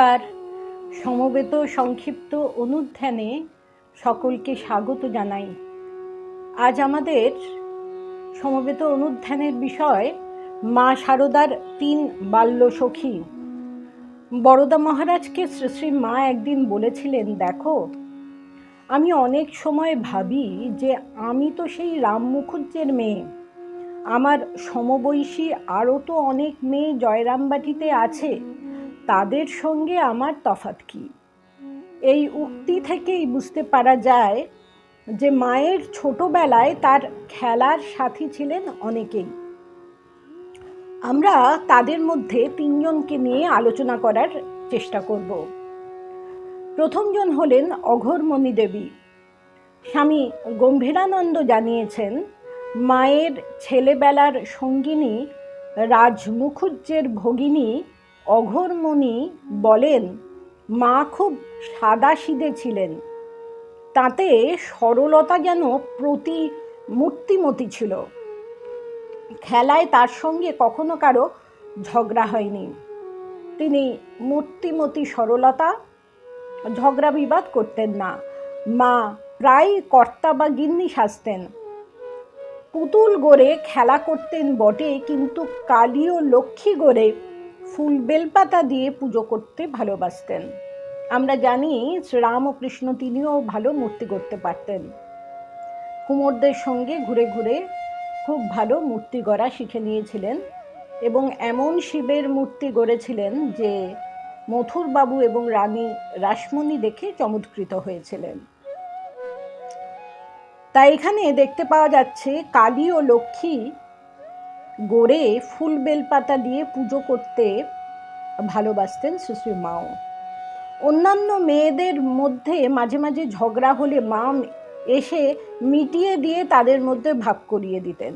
নমস্কার। সমবেত সংক্ষিপ্ত অনুধ্যানে সকলকে স্বাগত জানাই। আজ আমাদের সমবেত অনুধ্যানের বিষয় মা শারদার ৩ বাল্যসখী। বরদা মহারাজকে শ্রী শ্রী মা একদিন বলেছিলেন, দেখো, আমি অনেক সময় ভাবি যে আমি তো সেই রাম মুখুজ্জের মেয়ে, আমার সমবয়সী আরও তো অনেক মেয়ে জয়রামবাটিতে আছে, তাদের সঙ্গে আমার তফাৎ কি? এই উক্তি থেকেই বুঝতে পারা যায় যে মায়ের ছোটবেলায় তার খেলার সাথী ছিলেন অনেকেই। আমরা তাদের মধ্যে ৩ জনকে নিয়ে আলোচনা করার চেষ্টা করব। প্রথমজন হলেন অঘোরমণি দেবী। স্বামী গম্ভীরানন্দ জানিয়েছেন, মায়ের ছেলেবেলার সঙ্গিনী রাজমুখুজ্জের ভগিনী অঘোরমণি বলেন, মা খুব সাদাসিধে ছিলেন, তাতে সরলতা যেন মূর্তিমতি ছিল। খেলায় তার সঙ্গে কখনো কারো ঝগড়া হয়নি। তিনি মূর্তিমতি সরলতা, ঝগড়া বিবাদ করতেন না। মা প্রায় কর্তা বা গিন্নি সাজতেন। পুতুল গড়ে খেলা করতেন বটে, কিন্তু কালী ও লক্ষ্মী গড়ে ফুল বেলপাতা দিয়ে পুজো করতে ভালোবাসতেন। আমরা জানি রাম ও কৃষ্ণ তিনিও ভালো মূর্তি গড়তে পারতেন। কুমোরদের সঙ্গে ঘুরে ঘুরে খুব ভালো মূর্তি গড়া শিখে নিয়েছিলেন এবং এমন শিবের মূর্তি গড়েছিলেন যে মথুরবাবু এবং রানী রাসমণি দেখে চমৎকৃত হয়েছিলেন। তাই এখানে দেখতে পাওয়া যাচ্ছে কালী ও লক্ষ্মী গড়ে ফুল বেলপাতা দিয়ে পুজো করতে ভালোবাসতেন শ্রী মাও। অন্যান্য মেয়েদের মধ্যে মাঝে মাঝে ঝগড়া হলে মা এসে মিটিয়ে দিয়ে তাদের মধ্যে ভাগ করিয়ে দিতেন।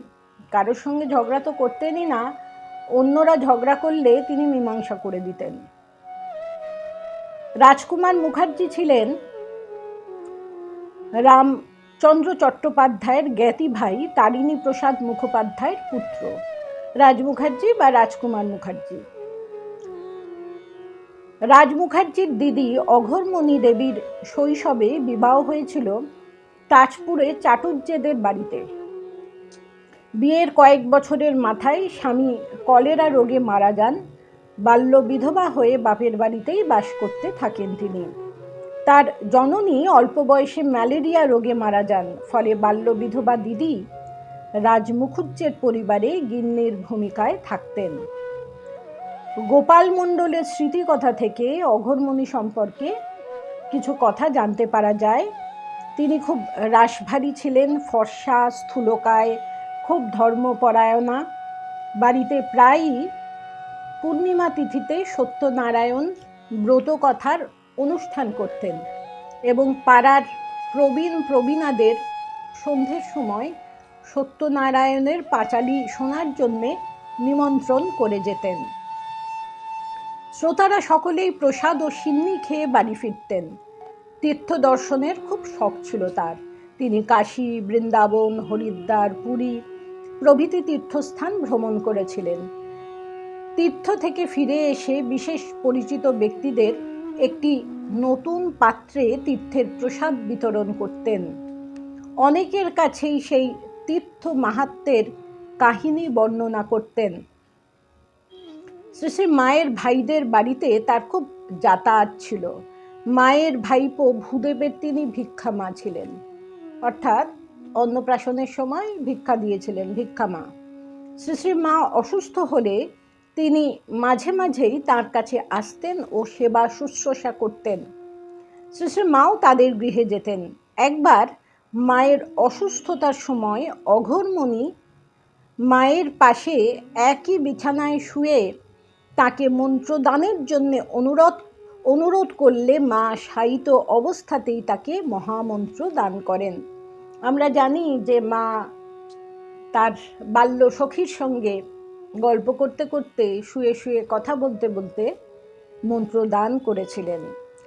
কারোর সঙ্গে ঝগড়া তো করতেনই না, অন্যরা ঝগড়া করলে তিনি মীমাংসা করে দিতেন। রাজকুমার মুখার্জি ছিলেন রামচন্দ্র চট্টোপাধ্যায়ের জ্ঞাতি ভাই তারিণী প্রসাদ মুখোপাধ্যায়ের পুত্র রাজ মুখার্জি বা রাজকুমার মুখার্জি। রাজ মুখার্জির দিদি অঘোরমণি দেবীর শৈশবে বিবাহ হয়েছিল তাজপুরে চাটুর্যেদের বাড়িতে। বিয়ের কয়েক বছরের মাথায় স্বামী কলেরা রোগে মারা যান। বাল্য বিধবা হয়ে বাপের বাড়িতেই বাস করতে থাকেন তিনি। তার জননী অল্প বয়সে ম্যালেরিয়া রোগে মারা যান। ফলে বাল্য বিধবা দিদি রাজ মুখুজ্জের পরিবারে গিন্নির ভূমিকায় থাকতেন। গোপাল মণ্ডলের স্মৃতিকথা থেকে অঘোরমণি সম্পর্কে কিছু কথা জানতে পারা যায়। তিনি খুব রাশভারী ছিলেন, ফর্সা, স্থূলকায়, খুব ধর্মপরায়ণা। বাড়িতে প্রায়ই পূর্ণিমা তিথিতে সত্যনারায়ণ ব্রত কথার অনুষ্ঠান করতেন এবং পাড়ার প্রবীণাদের সন্ধ্যের সময় সত্যনারায়ণের পাঁচালি শোনার জন্যে নিমন্ত্রণ করে যেতেন। শ্রোতারা সকলেই প্রসাদ ও সিন্নি খেয়ে বাড়ি ফিরতেন। তীর্থ দর্শনের খুব শখ ছিল তার। তিনি কাশী, বৃন্দাবন, হরিদ্বার, পুরী প্রভৃতি তীর্থস্থান ভ্রমণ করেছিলেন। তীর্থ থেকে ফিরে এসে বিশেষ পরিচিত ব্যক্তিদের একটি নতুন পাত্রে তীর্থের প্রসাদ বিতরণ করতেন। অনেকের কাছেই সেই তীর্থ মাহাত্ম্যের কাহিনী বর্ণনা করতেন। শ্রী শ্রী মায়ের ভাইদের বাড়িতে তার খুব যাতায়াত ছিল। মায়ের ভাইপো ভূদেবের তিনি ভিক্ষা মা ছিলেন, অর্থাৎ অন্নপ্রাশনের সময় ভিক্ষা দিয়েছিলেন, ভিক্ষা মা। শ্রী শ্রী মা অসুস্থ হলে তিনি মাঝে মাঝেই তার কাছে আসতেন ও সেবা শুশ্রূষা করতেন। শ্রী শ্রী মাও তাদের গৃহে যেতেন। একবার মায়ের অসুস্থতার সময় অঘোরমণি মায়ের পাশে একই বিছানায় শুয়ে তাকে মন্ত্রদানের জন্য অনুরোধ করলে মা শায়িত অবস্থাতেই তাকে মহামন্ত্র দান করেন। আমরা জানি যে মা তার বাল্য সখীর সঙ্গে গল্প করতে করতে, শুয়ে শুয়ে কথা বলতে বলতে মন্ত্র দান করেছিলেন।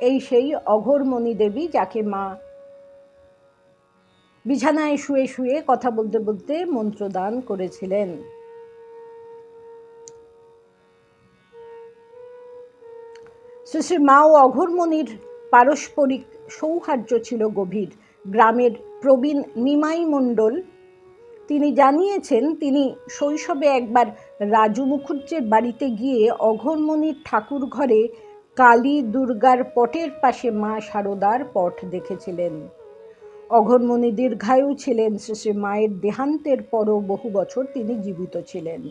এই সেই অঘোরমণি দেবী, যাকে মা বিছানায় শুয়ে শুয়ে কথা বলতে বলতে মন্ত্র দান করেছিলেন। শ্রী শ্রী মা ও অঘোরমণির পারস্পরিক সৌহার্দ্য ছিল গভীর। গ্রামের প্রবীণ নিমাই মণ্ডল তিনি জানিয়েছেন, তিনি শৈশবে একবার রাজু মুখুজ্জের বাড়িতে গিয়ে অঘোরমণির ঠাকুর ঘরে কালী দুর্গার পটের পাশে মা শারদার পট দেখেছিলেন। অঘোরমণি দীর্ঘায়ু ছিলেন। শ্রী শ্রী মায়ের দেহান্তের পরও বহু বছর তিনি জীবিত ছিলেন।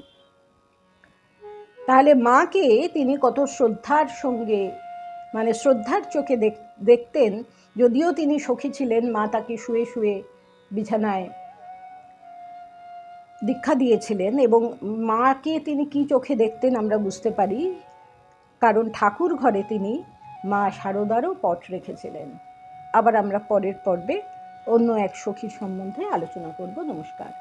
তাহলে মাকে তিনি কত শ্রদ্ধার সঙ্গে, মানে শ্রদ্ধার চোখে দেখতেন। যদিও তিনি সখী ছিলেন, মা তাকে শুয়ে শুয়ে বিছানায় দীক্ষা দিয়েছিলেন, এবং মাকে তিনি কি চোখে দেখতেন আমরা বুঝতে পারি, কারণ ঠাকুর ঘরে তিনি মা শারদারও পট রেখেছিলেন। আবার আমরা পরের পর্বে অন্য এক সখীর সম্বন্ধে আলোচনা করব। নমস্কার।